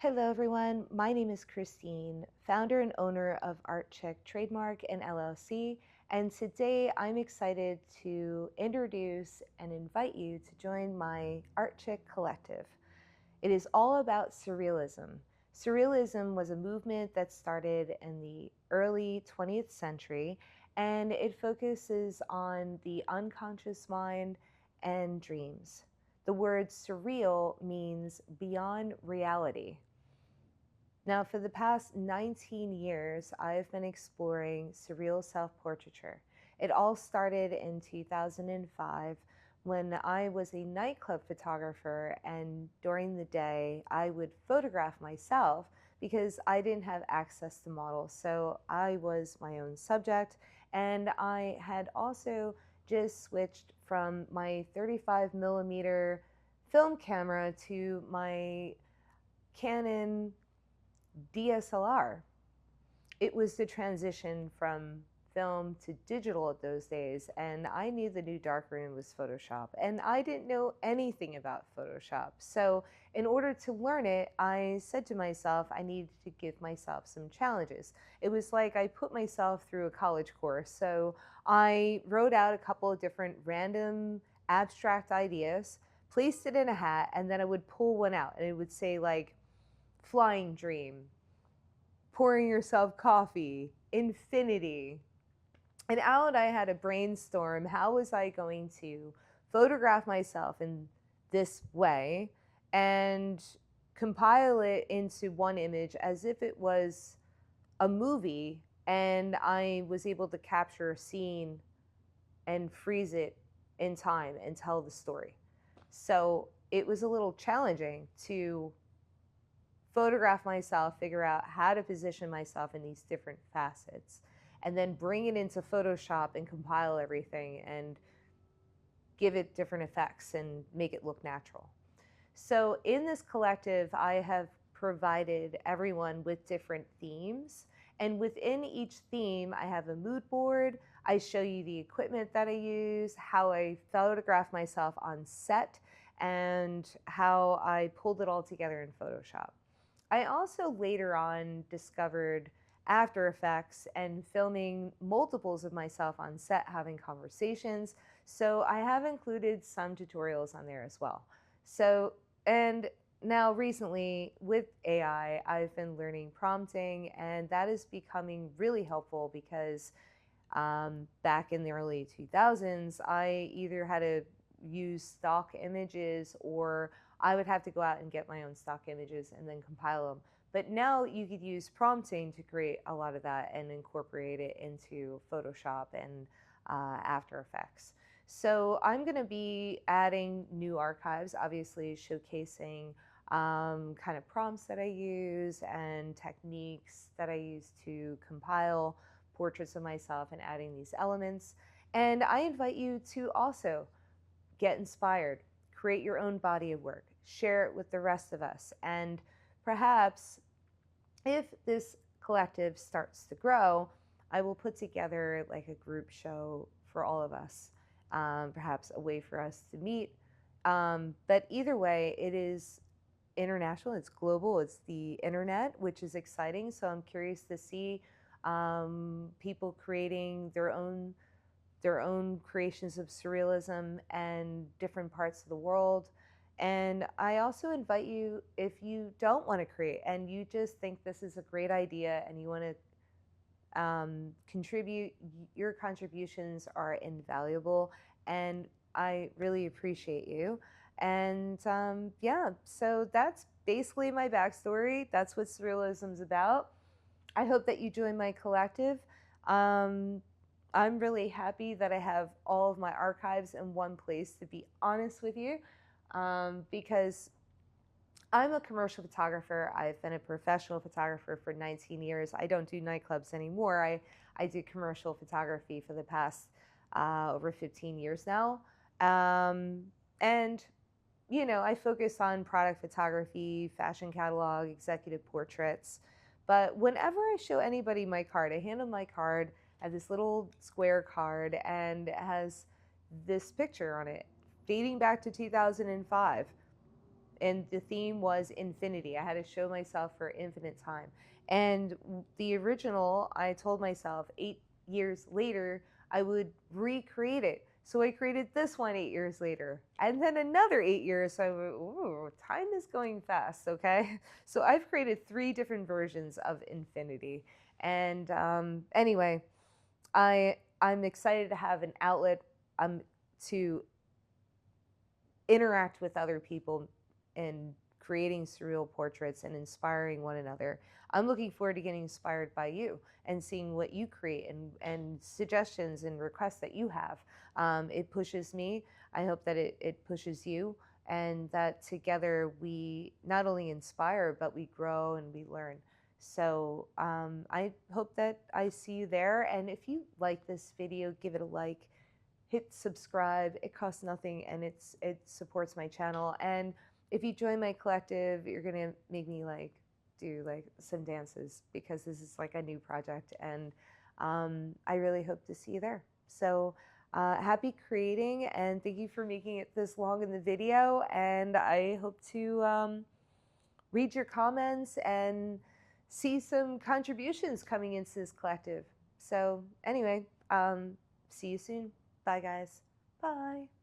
Hello everyone, my name is Christine, founder and owner of Art Chick Trademark and LLC, and today I'm excited to introduce and invite you to join my Art Chick collective. It is all about Surrealism. Surrealism was a movement that started in the early 20th century, and it focuses on the unconscious mind and dreams. The word surreal means beyond reality. Now, for the past 19 years, I've been exploring surreal self-portraiture. It all started in 2005 when I was a nightclub photographer, and during the day, I would photograph myself because I didn't have access to models. So I was my own subject, and I had also just switched from my 35 millimeter film camera to my Canon DSLR. It was the transition from film to digital at those days, and I knew the new darkroom was Photoshop, and I didn't know anything about Photoshop. So in order to learn it, I said to myself I needed to give myself some challenges. It was like I put myself through a college course. So I wrote out a couple of different random abstract ideas, placed it in a hat, and then I would pull one out, and it would say like flying dream, pouring yourself coffee, infinity. And out I had a brainstorm. How was I going to photograph myself in this way and compile it into one image as if it was a movie, and I was able to capture a scene and freeze it in time and tell the story. So it was a little challenging to photograph myself, figure out how to position myself in these different facets, and then bring it into Photoshop and compile everything and give it different effects and make it look natural. So in this collective, I have provided everyone with different themes. And within each theme, I have a mood board. I show you the equipment that I use, how I photograph myself on set, and how I pulled it all together in Photoshop. I also later on discovered After Effects and filming multiples of myself on set having conversations. So I have included some tutorials on there as well. So, and now recently with AI, I've been learning prompting, and that is becoming really helpful because back in the early 2000s, I either had to use stock images or I would have to go out and get my own stock images and then compile them. But now you could use prompting to create a lot of that and incorporate it into Photoshop and After Effects. So I'm going to be adding new archives, obviously showcasing kind of prompts that I use and techniques that I use to compile portraits of myself and adding these elements. And I invite you to also get inspired, create your own body of work, share it with the rest of us. And perhaps if this collective starts to grow, I will put together like a group show for all of us, perhaps a way for us to meet. But either way, it is international, it's global, it's the internet, which is exciting. So I'm curious to see people creating their own creations of surrealism and different parts of the world. And I also invite you, if you don't want to create and you just think this is a great idea and you want to contribute, your contributions are invaluable, and I really appreciate you. And yeah, so that's basically my backstory. That's what Surrealism is about. I hope that you join my collective. Um, I'm really happy that I have all of my archives in one place, to be honest with you, because I'm a commercial photographer. I've been a professional photographer for 19 years. I don't do nightclubs anymore. I do commercial photography for the past over 15 years now. And, you know, I focus on product photography, fashion catalog, executive portraits. But whenever I show anybody my card, I hand them my card. I have this little square card, and it has this picture on it dating back to 2005. and the theme was infinity. I had to show myself for infinite time. And the original, I told myself 8 years later, I would recreate it. So I created this one 8 years later, and then another 8 years. So I went, ooh, time is going fast, okay? So I've created 3 different versions of infinity. And anyway, I'm excited to have an outlet to interact with other people and creating surreal portraits and inspiring one another. I'm looking forward to getting inspired by you and seeing what you create and suggestions and requests that you have. It pushes me. I hope that it pushes you, and that together we not only inspire, but we grow and we learn. So I hope that I see you there. And if you like this video, give it a like, hit subscribe. It costs nothing, and it supports my channel. And if you join my collective, you're gonna make me like do like some dances, because this is like a new project, and I really hope to see you there. So happy creating, and thank you for making it this long in the video. And I hope to read your comments and see some contributions coming into this collective. So anyway, see you soon. Bye, guys. Bye.